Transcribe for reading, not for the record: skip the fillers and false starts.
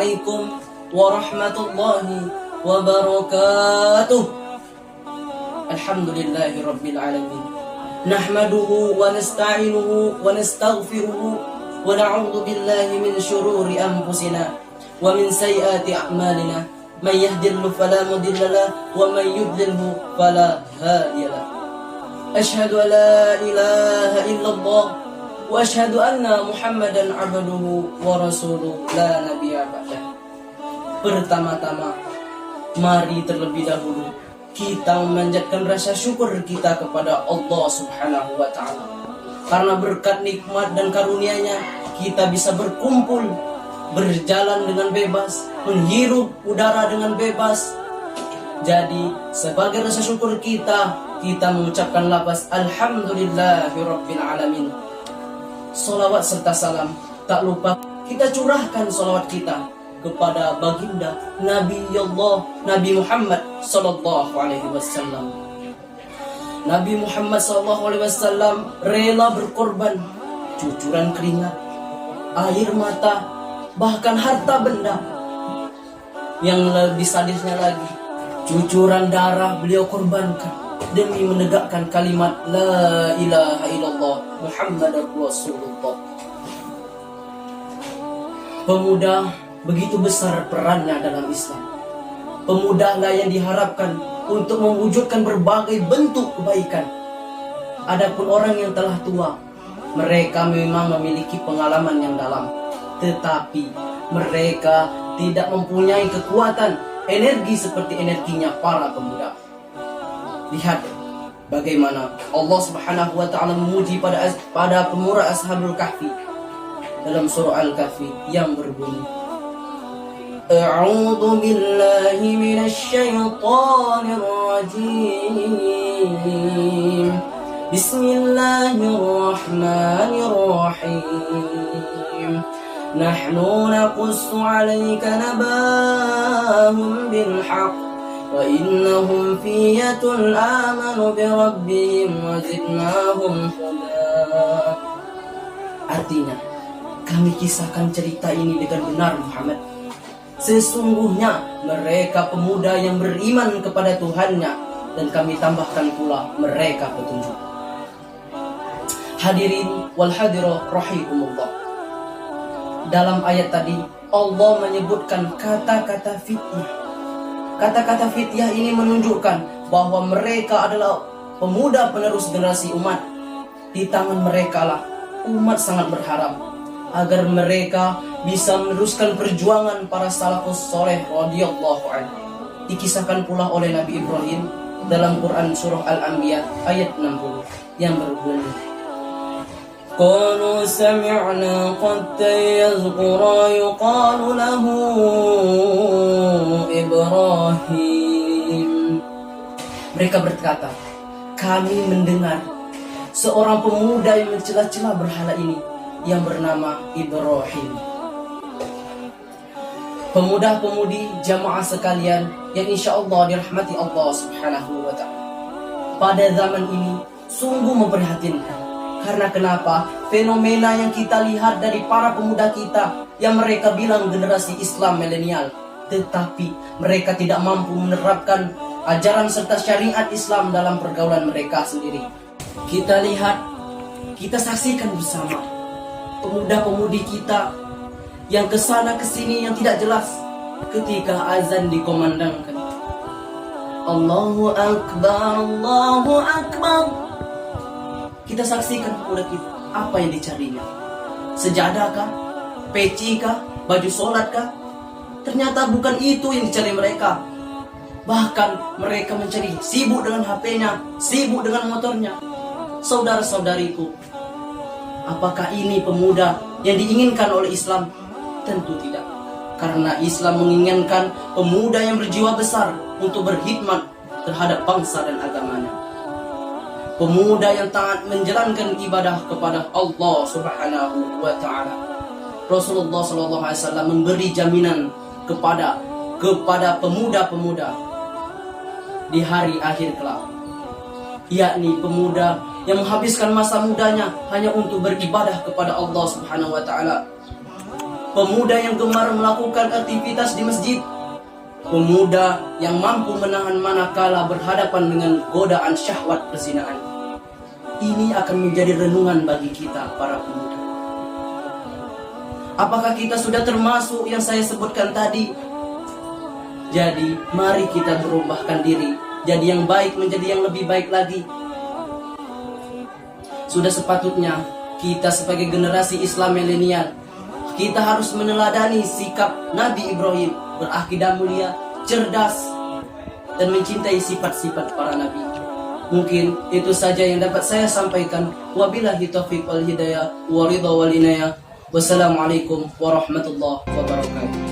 Assalamualaikum warahmatullahi wabarakatuh. Alhamdulillahi rabbil alamin. Nahmaduhu wa nasta'inuhu wa nastaghfiruhu wa na'udzu billahi min syururi anfusina wa min sayyiati a'malina. Man yahdihillahu fala mudilla lahu wa man yudlilhu fala hadiya lahu. Asyhadu an la ilaha illallah wa asyhadu anna Muhammadan abduhu wa rasuluhu la nabiyya ba'dah. Pertama-tama, mari terlebih dahulu kita memanjatkan rasa syukur kita kepada Allah Subhanahu wa ta'ala. Karena berkat nikmat dan karunia-Nya, kita bisa berkumpul, berjalan dengan bebas, menghirup udara dengan bebas. Jadi, sebagai rasa syukur kita mengucapkan lafaz Alhamdulillahirabbil alamin. Salawat serta salam tak lupa kita curahkan salawat kita kepada baginda Nabi Muhammad sallallahu alaihi wasallam. Nabi Muhammad sallallahu alaihi wasallam rela berkorban, cucuran keringat, air mata, bahkan harta benda. Yang lebih sadisnya lagi, cucuran darah beliau korbankan demi menegakkan kalimat La ilaha illallah Muhammadar Rasulullah. Pemuda begitu besar perannya dalam Islam. Pemuda lah yang diharapkan untuk mewujudkan berbagai bentuk kebaikan. Adapun orang yang telah tua, mereka memang memiliki pengalaman yang dalam, tetapi mereka tidak mempunyai kekuatan energi seperti energinya para pemuda. Lihat bagaimana Allah Subhanahu wa ta'ala memuji pada pemurah Ashabul Kahfi dalam surah Al-Kahfi yang berbunyi A'udzu billahi minasy syaithanir rajim. Bismillahirrahmanirrahim. Nahnu naqussu 'alaika nabahum bil haqq wa innahum fiyatul amanu bi rabbihim wa zidnahum huda. Artinya, kami kisahkan cerita ini dengan benar Muhammad. Sesungguhnya mereka pemuda yang beriman kepada Tuhannya, dan kami tambahkan pula mereka petunjuk. Hadirin wal hadirah rahikumullah. Dalam ayat tadi Allah menyebutkan kata-kata fitnah. Kata-kata fitnah ini menunjukkan bahwa mereka adalah pemuda penerus generasi umat. Di tangan mereka lah umat sangat berharap agar mereka bisa meneruskan perjuangan para salafus soleh radhiyallahu anhu. Dikisahkan pula oleh Nabi Ibrahim dalam Quran surah Al-Anbiya ayat 60 yang berbunyi Qalu sami'na qatta yazqura yuqalu lahu Ibrahim. Mereka berkata, kami mendengar seorang pemuda yang mencela-cela berhala ini yang bernama Ibrahim. Pemuda-pemudi jamaah sekalian yang insya Allah dirahmati Allah Subhanahu wa ta'ala, pada zaman ini sungguh memprihatinkan. Karena kenapa? Fenomena yang kita lihat dari para pemuda kita yang mereka bilang generasi Islam milenial, tetapi mereka tidak mampu menerapkan ajaran serta syariat Islam dalam pergaulan mereka sendiri. Kita lihat, kita saksikan bersama pemuda-pemudi kita yang kesana kesini yang tidak jelas ketika azan dikomandangkan. Allahu Akbar, Allahu Akbar. Kita saksikan pemuda kita, apa yang dicarinya? Sejadah kah? Peci kah? Baju sholat kah? Ternyata bukan itu yang dicari mereka. Bahkan mereka mencari, sibuk dengan HP-nya, sibuk dengan motornya. Saudara-saudariku, apakah ini pemuda yang diinginkan oleh Islam? Tentu tidak. Karena Islam menginginkan pemuda yang berjiwa besar untuk berkhidmat terhadap bangsa dan agamanya. Pemuda yang taat menjalankan ibadah kepada Allah Subhanahu wa ta'ala. Rasulullah SAW memberi jaminan kepada pemuda-pemuda di hari akhir kelak, yakni pemuda yang menghabiskan masa mudanya hanya untuk beribadah kepada Allah Subhanahu wa ta'ala. pemuda yang gemar melakukan aktivitas di masjid, pemuda yang mampu menahan manakala berhadapan dengan godaan syahwat perzinaan. Ini akan menjadi renungan bagi kita para pemuda. Apakah kita sudah termasuk yang saya sebutkan tadi? Jadi mari kita berubahkan diri, jadi yang baik menjadi yang lebih baik lagi. Sudah sepatutnya kita sebagai generasi Islam milenial, kita harus meneladani sikap Nabi Ibrahim, berakidah mulia, cerdas, dan mencintai sifat-sifat para nabi. Mungkin itu saja yang dapat saya sampaikan. Wabillahi taufiq wal hidayah wa ridha wal inayah. Wassalamualaikum warahmatullahi wabarakatuh.